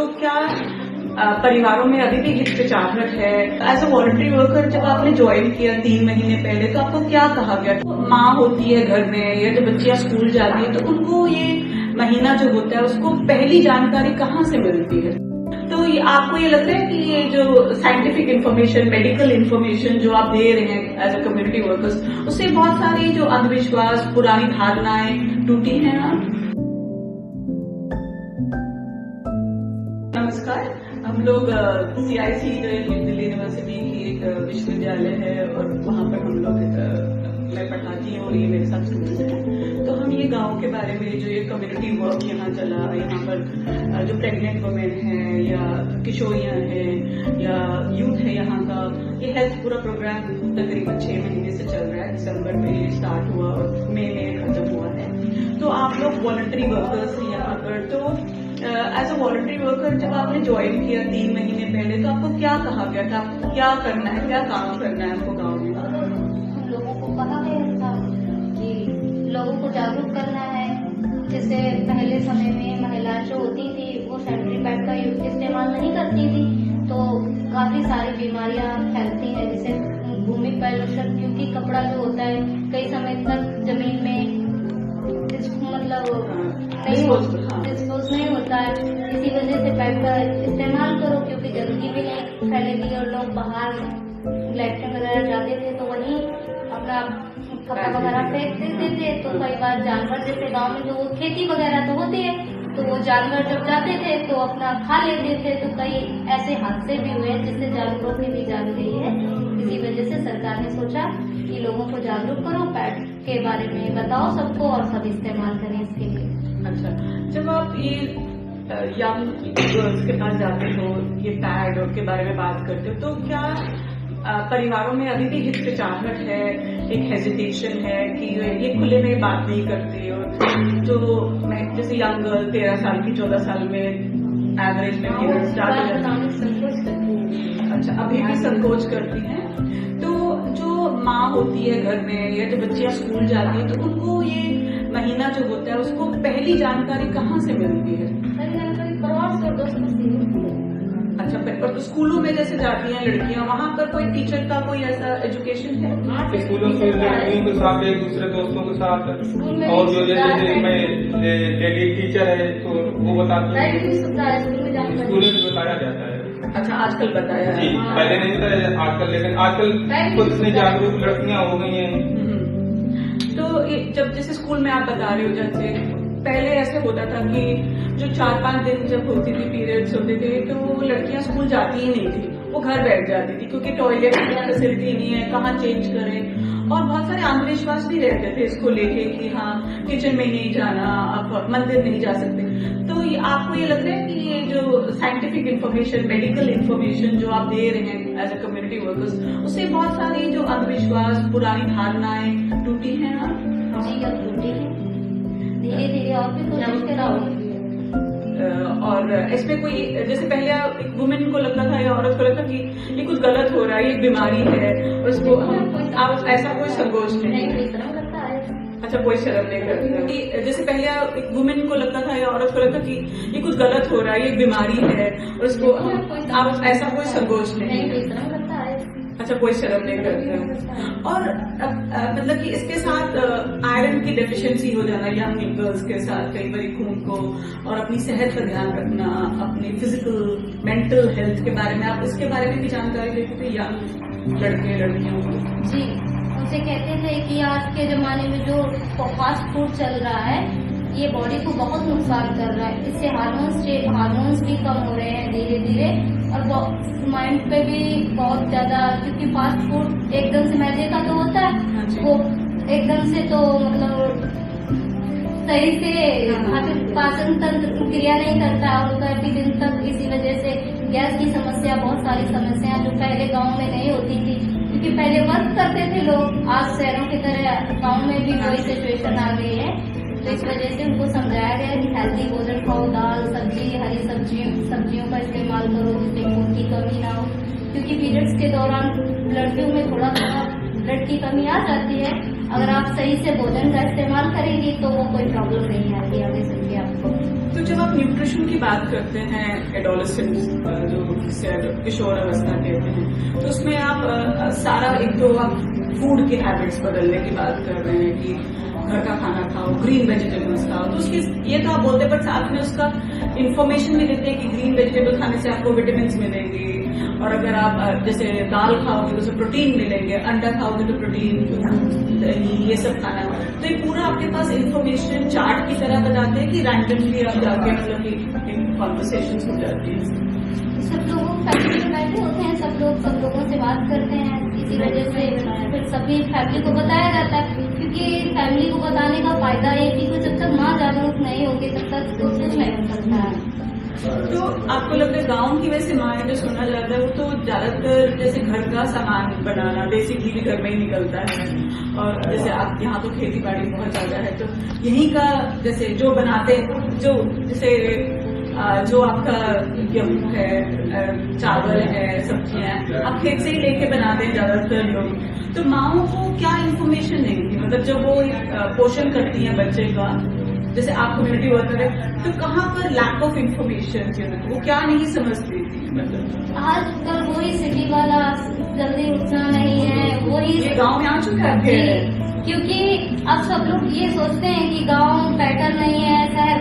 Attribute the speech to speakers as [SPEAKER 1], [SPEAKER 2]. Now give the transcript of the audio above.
[SPEAKER 1] तो क्या परिवारों में अभी भी हिचकिचाहट है? एज अ वॉलंटरी वर्कर जब आपने ज्वाइन किया 3 महीने पहले, तो आपको क्या कहा गया? माँ होती है घर में या जब बच्चियां स्कूल जाती है तो उनको ये महीना जो होता है उसको पहली जानकारी कहाँ से मिलती है? तो आपको ये लगता है कि ये जो साइंटिफिक इंफॉर्मेशन, मेडिकल इंफॉर्मेशन जो आप दे रहे हैं एज अ कम्युनिटी वर्कर्स, उससे बहुत सारी जो अंधविश्वास, पुरानी धारणाएं टूटी हैं? नमस्कार, हम लोग CIC दिल्ली यूनिवर्सिटी की एक विश्वविद्यालय है और वहाँ पर हम लोग मैं पढ़ाती हूँ और ये मेरे साथ स्टूडेंट्स हैं। तो हम ये गांव के बारे में जो ये कम्युनिटी वर्क यहाँ चला, यहाँ पर जो प्रेग्नेंट वुमेन हैं या किशोरियाँ हैं या यूथ है यहाँ का, ये हेल्थ पूरा प्रोग्राम तकरीबन 6 महीने से चल रहा है। दिसंबर में ये स्टार्ट हुआ और मई में खत्म हुआ है। तो आप लोग वॉलंटरी वर्कर्स हैं यहाँ पर, तो एज अ वॉलंटरी वर्कर जब आपने ज्वाइन किया 3 महीने पहले, तो आपको क्या कहा गया था? आपको क्या करना है, क्या काम करना है आपको गाँव में?
[SPEAKER 2] लोगों को कहा गया था कि लोगों को जागरूक करना है। जैसे पहले समय में महिलाएं जो होती थी वो सैनिटरी पैड का इस्तेमाल नहीं करती थी, तो काफी सारी बीमारियां फैलती हैं, जैसे भूमि प्रदूषण, क्योंकि कपड़ा जो होता है कई समय तक जमीन में डिस्पोज नहीं होता है। इसी वजह से पैड का इस्तेमाल करो, क्योंकि गंदगी भी नहीं फैलेगी। और लोग बाहर लैट्रिन वगैरह जाते थे तो वहीं अपना कपड़ा वगैरह फेंक देते थे। तो कई बार जानवर, जैसे गांव में जो खेती वगैरह तो होती है, तो वो जानवर जब जाते थे तो अपना खा लेते थे। तो कई ऐसे हादसे भी हुए जिससे जानवरों की भी जान गई है। इसी वजह से सरकार ने सोचा कि लोगों को जागरूक करो, पैड के बारे में बताओ सबको और सब इस्तेमाल करें इसके लिए।
[SPEAKER 1] अच्छा, जब आप ये यंग गर्ल्स के पास जाते हो, ये पैड और के बारे में बात करते हो, तो क्या परिवारों में अभी भी हिचकिचाहट है, एक हेजिटेशन है कि ये खुले में बात नहीं करते? और जो जैसे यंग गर्ल 13 साल की 14 साल में एवरेज में पीरियड स्टार्ट हो जाता है। अच्छा, अभी भी संकोच करती हैं। तो जो माँ होती है घर में या जब बच्चियां स्कूल जाती है तो उनको ये महीना जो होता है उसको पहली जानकारी कहाँ से मिलती है?
[SPEAKER 2] पहली जानकारी परिवार से और दोस्तों से मिलती है।
[SPEAKER 1] अच्छा, पर तो स्कूलों में जैसे जाती हैं लड़कियां, वहाँ पर कोई टीचर का कोई ऐसा एजुकेशन है?
[SPEAKER 3] स्कूलों से लड़कियों के साथ, एक दूसरे दोस्तों के साथ, और जो जैसे मैं लेडी टीचर है तो वो बताती है, स्कूल में बताया जाता है।
[SPEAKER 1] अच्छा, आजकल बताया है?
[SPEAKER 3] जी, पहले नहीं बताया आजकल, लेकिन आजकल खुद से जागरूक लड़कियां हो गई हैं।
[SPEAKER 1] तो जब जैसे स्कूल में आप बता रहे हो, जैसे पहले ऐसे होता था कि जो 4-5 दिन जब होती थी, पीरियड्स होते थे, तो लड़कियां स्कूल जाती ही नहीं थी, वो घर बैठ जाती थी, क्योंकि टॉयलेट की फैसिलिटी नहीं है, कहाँ चेंज करें। और बहुत सारे अंधविश्वास भी रहते थे इसको लेके कि हाँ, किचन में नहीं जाना, आप मंदिर नहीं जा सकते। तो आपको ये लग रहा है कि ये जो साइंटिफिक इंफॉर्मेशन, मेडिकल इंफॉर्मेशन जो आप दे रहे हैं एज अ कम्युनिटी वर्कर्स, उससे बहुत सारी जो अंधविश्वास, पुरानी धारणाएं टूटी हैं?
[SPEAKER 2] जी, अब टूटी है, धीरे धीरे और भी कोशिश कराओ।
[SPEAKER 1] और इसमें कोई, जैसे पहले एक वुमेन को लगता था या औरत को लगता कि ये कुछ गलत हो रहा है, ये बीमारी है, उसको आप ऐसा कोई संकोच नहीं? अच्छा, कोई शर्म नहीं करती? जैसे पहले एक वुमेन को लगता था या औरत को लगता कि ये कुछ गलत हो रहा है, ये बीमारी है, उसको आप ऐसा कोई संकोच नहीं? अच्छा, कोई शर्म नहीं करते? और मतलब कि इसके साथ आयरन की डेफिशिएंसी हो जाना यंग गर्ल्स के साथ, कई बार खून को, और अपनी सेहत का ध्यान रखना, अपनी फिजिकल मेंटल हेल्थ के बारे में, आप इसके बारे में भी जानकारी देते थे यंग लड़के लड़कियों को?
[SPEAKER 2] जी, उनसे कहते थे कि आज के जमाने में जो फास्ट फूड चल रहा है ये बॉडी को बहुत नुकसान कर रहा है। इससे हार्मोन्स भी कम हो रहे हैं धीरे धीरे, और माइंड पे भी बहुत ज्यादा, क्योंकि फास्ट फूड एकदम से मैदे का तो होता है, वो एकदम से तो मतलब सही से पाचन तंत्र क्रिया नहीं करता और काफी दिन तक। इसी वजह से गैस की समस्या, बहुत सारी समस्याएं जो पहले गांव में नहीं होती थी, क्योंकि पहले वर्क करते थे लोग, आज शहरों की तरह गांव में भी वही सिचुएशन आ गई है। तो इस वजह से उनको समझाया गया कि हेल्दी भोजन खाओ, दाल सब्जी, हरी सब्जियों का इस्तेमाल करो, जिससे खून की कमी ना हो, क्योंकि पीरियड्स के दौरान लड़कियों में थोड़ा ब्लड की कमी आ जाती है। अगर आप सही से भोजन का इस्तेमाल करेंगी तो वो कोई प्रॉब्लम नहीं आती आगे चल के आपको।
[SPEAKER 1] तो जब आप न्यूट्रिशन की बात करते हैं एडोलेसेंस जो किशोर अवस्था कहते हैं, तो उसमें आप सारा एक तो आप फूड की हैबिट्स बदलने की बात कर रहे हैं कि घर का खाना खाओ, ग्रीन वेजिटेबल्स खाओ, तो उसकी ये तो आप बोलते हैं, पर साथ में उसका इन्फॉर्मेशन भी देते हैं कि ग्रीन वेजिटेबल खाने से आपको विटामिन मिलेंगे, और अगर आप जैसे दाल खाओगे तो उससे प्रोटीन मिलेंगे, अंडा खाओगे तो प्रोटीन, दही, ये सब खाना। तो ये पूरा आपके पास इन्फॉर्मेशन चार्ट की तरह बताते हैं कि रैंडमली आप जाके मतलब कि कॉन्वर्सेशन हो जाती है।
[SPEAKER 2] सब लोग फैमिली में बैठे होते हैं, सब लोगों से बात करते हैं, इसी वजह से फिर सभी फैमिली को बताया जाता है, क्योंकि फैमिली को बताने का फायदा है कि जब तक माँ जागरूक नहीं होगी तब तक तो कुछ नहीं हो सकता है।
[SPEAKER 1] तो आपको लगता है गांव की वैसे माँ जो सुना जाता है वो तो ज्यादातर जैसे घर का सामान बनाना, देसी घी भी घर में ही निकलता है, और जैसे आप यहाँ तो खेती बाड़ी बहुत ज्यादा है, तो यहीं का जैसे जो बनाते जो जैसे जो आपका गेहूं है, चावल है, सब्जियां, आप खेत से ही लेके बनाते हैं ज्यादातर लोग। तो माँओं को क्या इन्फॉर्मेशन नहीं थी, मतलब जब वो पोषण करती हैं बच्चे का, जैसे आप कम्युनिटी वर्कर है, तो कहाँ पर लैक ऑफ इन्फॉर्मेशन, वो क्या नहीं समझती थी? मतलब
[SPEAKER 2] आजकल वही सिटी वाला जल्दी उठना नहीं है, वही
[SPEAKER 1] ये गांव में आ चुका है,
[SPEAKER 2] क्योंकि अब सब लोग ये सोचते हैं कि गांव बेटर नहीं है, शहर